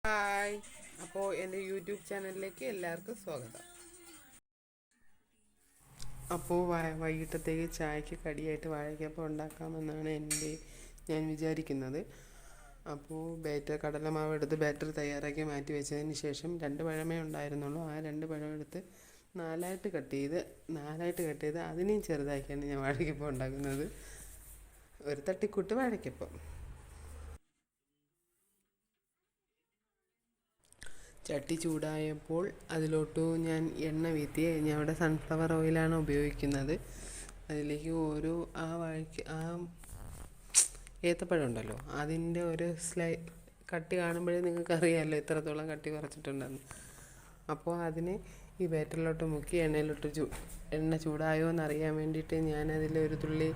Hi. അപ്പോൾ എൻ്റെ YouTube ചാനലിലേക്ക് എല്ലാവർക്കും സ്വാഗതം. അപ്പോൾ വൈകിട്ടത്തേക്ക് ചായക്ക് കടിയായിട്ട് വാഴയ്ക്കപ്പം ഉണ്ടാക്കാമെന്നാണ് ഞാൻ വിചാരിക്കുന്നത്. അപ്പോൾ കടലമാവ് എടുത്ത് ബാറ്റർ തയ്യാറാക്കി മാറ്റി വെച്ചതിന് ശേഷം 2 പഴമേ ഉണ്ടായിരുന്നുള്ളൂ. ആ 2 പഴം എടുത്ത് നാലായിട്ട് കട്ട് ചെയ്ത് അതിനെയും ചെറുതാക്കിയാണ് ഞാൻ വാഴയ്ക്കപ്പം ഉണ്ടാക്കുന്നത്. ഒരു തട്ടിക്കൂട്ട് വാഴയ്ക്കപ്പം. ചട്ടി ചൂടായപ്പോൾ അതിലോട്ട് ഞാൻ എണ്ണ വീത്തി. ഞാൻ അവിടെ സൺഫ്ലവർ ഓയിലാണ് ഉപയോഗിക്കുന്നത്. അതിലേക്ക് ഏത്തപ്പഴം ഉണ്ടല്ലോ, അതിൻ്റെ ഒരു കട്ടി കാണുമ്പോഴേ നിങ്ങൾക്ക് അറിയാമല്ലോ എത്രത്തോളം കട്ടി കുറച്ചിട്ടുണ്ടെന്ന്. അപ്പോൾ അതിനെ ഈ ബാറ്ററിലോട്ട് മുക്കി എണ്ണ ചൂടായോ എന്നറിയാൻ വേണ്ടിയിട്ട് ഞാനതിൽ ഒരു തുള്ളി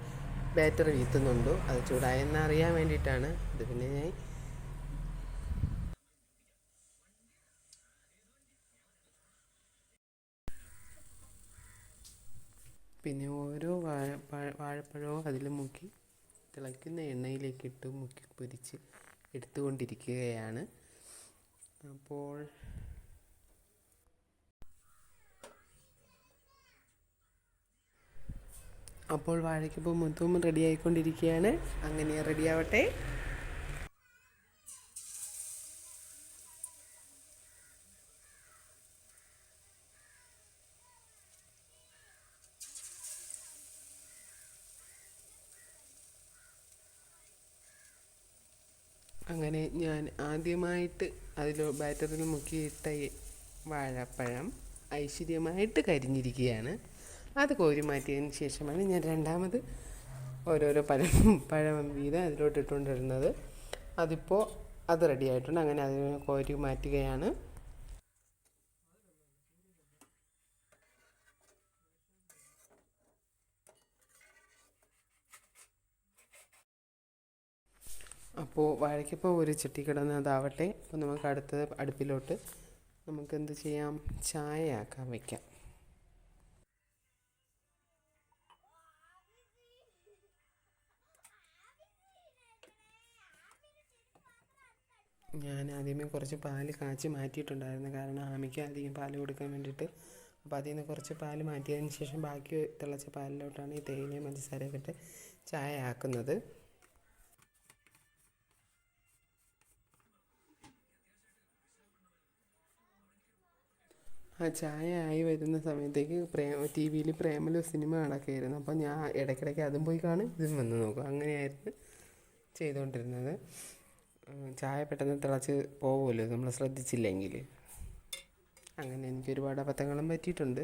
ബാറ്റർ വീത്തുന്നുണ്ട്. അത് ചൂടായെന്ന് അറിയാൻ വേണ്ടിയിട്ടാണ്. അത് പിന്നെ ഓരോ വാഴപ്പഴവും അതിൽ മുക്കി തിളയ്ക്കുന്ന എണ്ണയിലേക്കിട്ട് മുക്കി പൊരിച്ച് എടുത്തുകൊണ്ടിരിക്കുകയാണ്. അപ്പോൾ വാഴയ്ക്കപ്പം മൊത്തവും റെഡി ആയിക്കൊണ്ടിരിക്കുകയാണ്. അങ്ങനെ റെഡിയാവട്ടെ. അങ്ങനെ ഞാൻ ആദ്യമായിട്ട് ബാറ്ററിൽ മുക്കിയിട്ട വാഴപ്പഴം ഐശ്വര്യമായിട്ട് കരിഞ്ഞിരിക്കുകയാണ്. അത് കോരി മാറ്റിയതിന് ശേഷമാണ് ഞാൻ രണ്ടാമത് ഓരോരോ പഴം വീതം അതിലോട്ട് ഇട്ടുകൊണ്ടിരുന്നത്. അതിപ്പോൾ അത് റെഡി ആയിട്ടുണ്ട്. അങ്ങനെ അതിനെ കോരി മാറ്റുകയാണ്. അപ്പോൾ വാഴയ്ക്കപ്പം ഒരു ചട്ടി കിടന്നതാവട്ടെ. അപ്പോൾ നമുക്ക് അടുപ്പിലോട്ട് നമുക്ക് എന്ത് ചെയ്യാം, ചായ ആക്കാൻ വയ്ക്കാം. ഞാൻ ആദ്യമേ കുറച്ച് പാല് കാച്ചി മാറ്റിയിട്ടുണ്ടായിരുന്നു. കാരണം ആമിക്ക് അധികം പാല് കൊടുക്കാൻ വേണ്ടിയിട്ട്. അപ്പോൾ അതിൽ നിന്ന് കുറച്ച് പാല് മാറ്റിയതിന് ശേഷം ബാക്കി തിളച്ച പാലിലോട്ടാണ് ഈ തേയിലയും പഞ്ചസാരയൊക്കെ ഇട്ട് ചായ ആക്കുന്നത്. ആ ചായ ആയി വരുന്ന സമയത്തേക്ക് ടി വിയിൽ പ്രേമലു സിനിമ നടക്കുകയായിരുന്നു. അപ്പോൾ ഞാൻ ഇടയ്ക്കിടയ്ക്ക് അതും പോയി കാണും, ഇതും വന്ന് നോക്കും. അങ്ങനെയായിരുന്നു ചെയ്തുകൊണ്ടിരുന്നത്. ചായ പെട്ടെന്ന് തിളച്ച് പോകുമല്ലോ നമ്മൾ ശ്രദ്ധിച്ചില്ലെങ്കിൽ. അങ്ങനെ എനിക്ക് ഒരുപാട് അബദ്ധങ്ങളും പറ്റിയിട്ടുണ്ട്.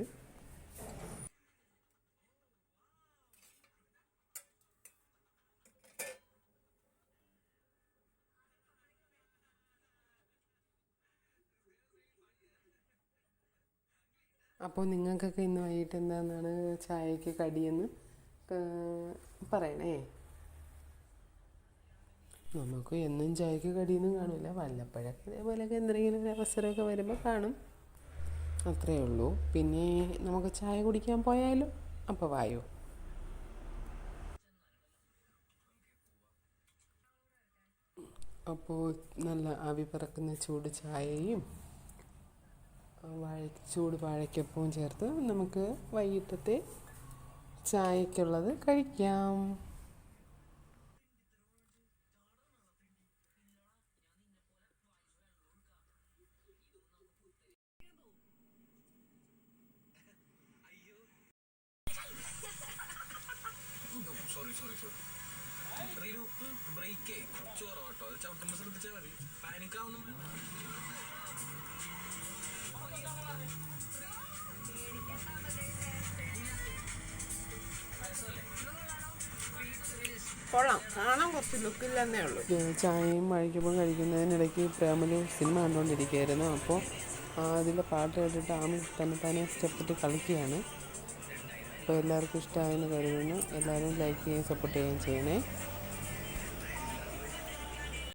അപ്പോൾ നിങ്ങൾക്കൊക്കെ ഇന്ന് വൈകിട്ട് എന്താണെന്നാണ് ചായക്ക് കടിയെന്ന് പറയണേ. നമുക്ക് എന്നും ചായക്ക് കടിയൊന്നും കാണില്ല. വല്ലപ്പോഴൊക്കെ ഇതേപോലെയൊക്കെ എന്തെങ്കിലും ഒരു അവസരമൊക്കെ വരുമ്പോൾ കാണും, അത്രയേ ഉള്ളൂ. പിന്നെ നമുക്ക് ചായ കുടിക്കാൻ പോയാലും അപ്പോൾ വായോ. അപ്പോൾ നല്ല ആവി പറക്കുന്ന ചൂട് ചായയും ചൂട് വാഴയ്ക്കപ്പവും ചേർത്ത് നമുക്ക് വൈകിട്ടത്തെ ചായക്കുള്ളത് കഴിക്കാം. ബ്രേക്കേ ചോറോ കേട്ടോ, അത് ചവിട്ടുമ്പോൾ ശ്രദ്ധിച്ചാൽ മതി. പാനിക്കാവുന്നു. കൊള്ളാം, കാണാൻ കുറച്ച് ലുക്കില്ലെന്നേ ഉള്ളൂ. ചായയും വാഴയ്ക്കപ്പം കഴിക്കുന്നതിനിടയ്ക്ക് പ്രേമലു സിനിമ കണ്ടുകൊണ്ടിരിക്കുകയായിരുന്നു. അപ്പോൾ അതിൻ്റെ പാട്ട് കേട്ടിട്ട് ആമി തന്നെ സ്റ്റെപ്പിട്ട് കളിക്കുകയാണ്. അപ്പോൾ എല്ലാവർക്കും ഇഷ്ടമായെന്ന് കരുതുന്നു. എല്ലാവരും ലൈക്ക് ചെയ്യുകയും സപ്പോർട്ട് ചെയ്യുകയും ചെയ്യണേ.